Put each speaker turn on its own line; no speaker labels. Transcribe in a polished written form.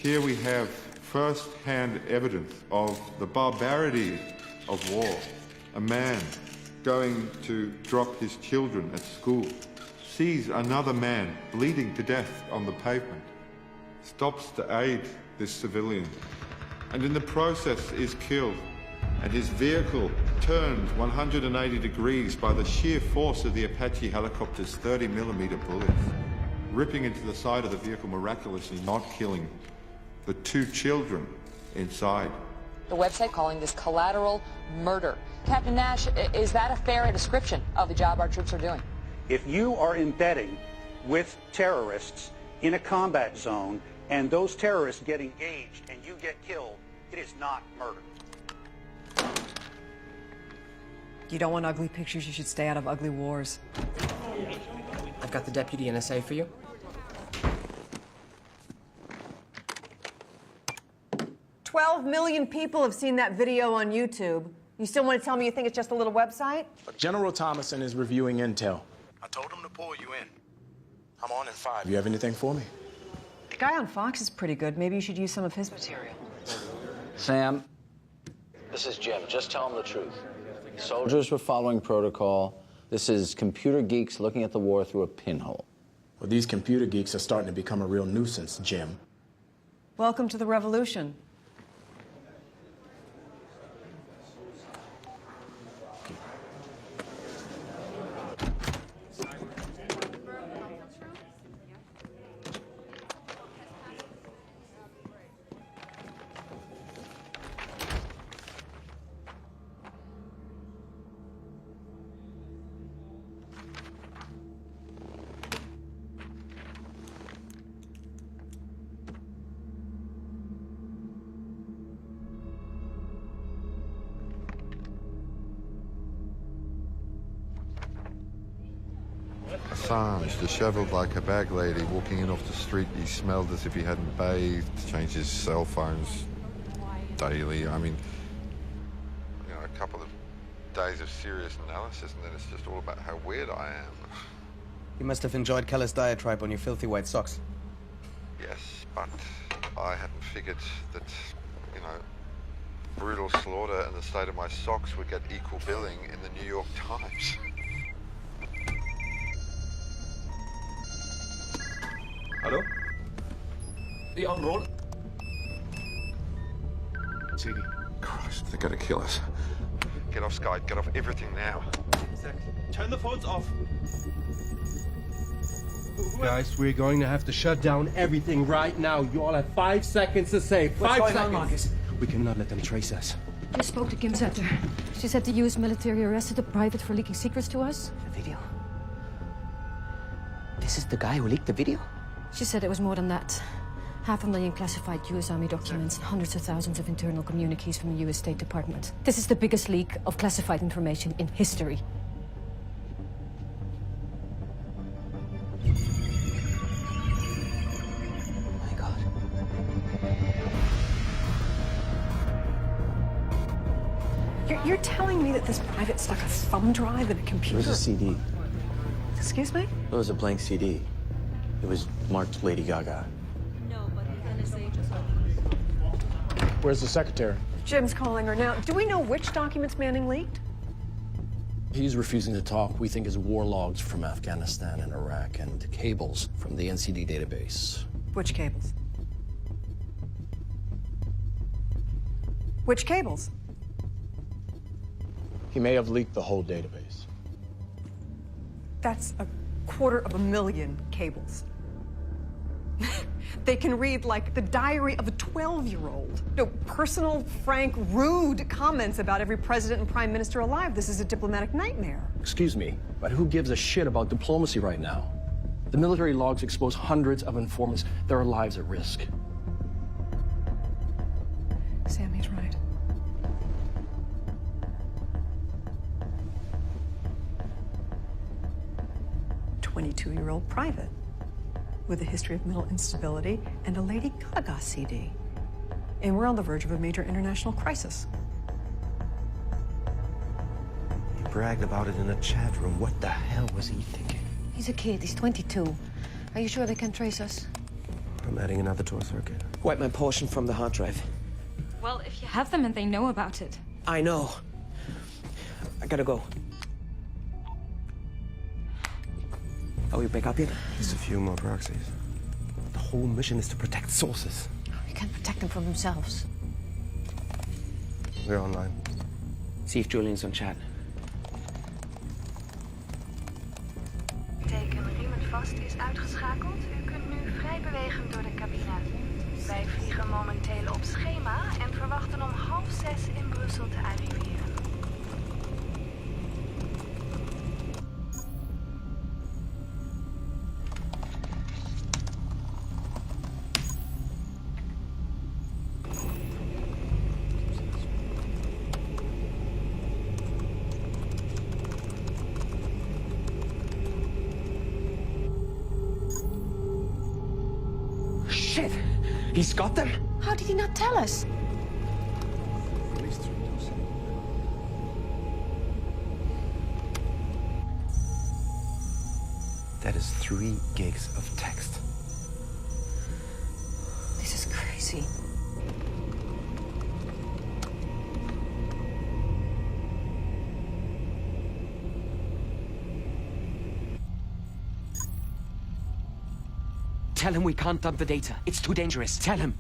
Here we have first-hand evidence of the barbarity of war. A man going to drop his children at school sees another man bleeding to death on the pavement, stops to aid this civilian, and in the process is killed, and his vehicle turned 180 degrees by the sheer force of the Apache helicopter's 30mm bullets, ripping into the side of the vehicle, miraculously not killing the 2 children inside.
The website calling this collateral murder. Captain Nash, is that a fair description of the job our troops are doing?
If you are embedding with terrorists in a combat zone and those terrorists get engaged and you get killed, it is not murder.
You don't want ugly pictures, you should stay out of ugly wars.
I've got the deputy NSA for you.
$12 million people have seen that video on YouTube. You still want to tell me you think it's just a little website?
General Thomason is reviewing intel. I told him to pull you in. I'm on in 5. You have anything for me?
The guy on Fox is pretty good. Maybe you should use some of his material.
Sam, this is Jim. Just tell him the truth. Soldiers were following protocol. This is computer geeks looking at the war through a pinhole.
Well, these computer geeks are starting to become a real nuisance, Jim.
Welcome to the revolution.
Assange, disheveled like a bag lady, walking in off the street. He smelled as if he hadn't bathed, changed his cell phones daily. I mean, you know, a couple of days of serious analysis, and then it's just all about how weird I am.
You must have enjoyed Keller's diatribe on your filthy white socks.
Yes, but I hadn't figured that, you know, brutal slaughter and the state of my socks would get equal billing in the New York Times.
Hello? Are on roll?
CD. Christ, they're gonna kill us. Get off Skype, get off everything now.
Turn the phones off.
Guys, we're going to have to shut down everything right now. You all have 5 seconds to say.
What's going
5 seconds.
on, Marcus?
We cannot let them trace us.
I spoke to Kim Zetter. She said the U.S. military arrested a private for leaking secrets to us.
The video? This is the guy who leaked the video?
She said it was more than that. 500,000 classified U.S. Army documents and hundreds of thousands of internal communiques from the U.S. State Department. This is the biggest leak of classified information in history.
Oh my God.
You're telling me that this private stuck a thumb drive in a computer?
Where's the CD?
Excuse me?
It was a blank CD. It was marked Lady Gaga.
No, but the NSA just...
Where's the secretary?
Jim's calling her now. Do we know which documents Manning leaked?
He's refusing to talk. We think his war logs from Afghanistan and Iraq and cables from the NCD database.
Which cables? Which cables?
He may have leaked the whole database.
That's 250,000 cables. They can read, like, the diary of a 12-year-old. No, personal, frank, rude comments about every president and prime minister alive. This is a diplomatic nightmare.
Excuse me, but who gives a shit about diplomacy right now? The military logs expose hundreds of informants. Their lives at risk.
Sam, he's right. A 22-year-old private with a history of mental instability and a Lady Gaga CD. And we're on the verge of a major international crisis.
He bragged about it in a chat room. What the hell was he thinking?
He's a kid. He's 22. Are you sure they can trace us?
I'm adding another to our circuit.
Wipe my portion from the hard drive.
Well, if you have them and they know about it.
I know. I gotta go. Are we back up yet?
Just a few more proxies. The whole mission is to protect sources.
We can protect them from themselves.
We're online.
See if Julian's on chat.
Teken riemen vast is uitgeschakeld. U kunt nu vrij bewegen door de cabine. Wij vliegen momenteel op schema en verwachten om 5:30 in Brussel te arriveren.
Shit! He's got them?
How did he not tell us?
That is 3 gigs of text.
This is crazy.
Tell him we can't dump the data. It's too dangerous. Tell him.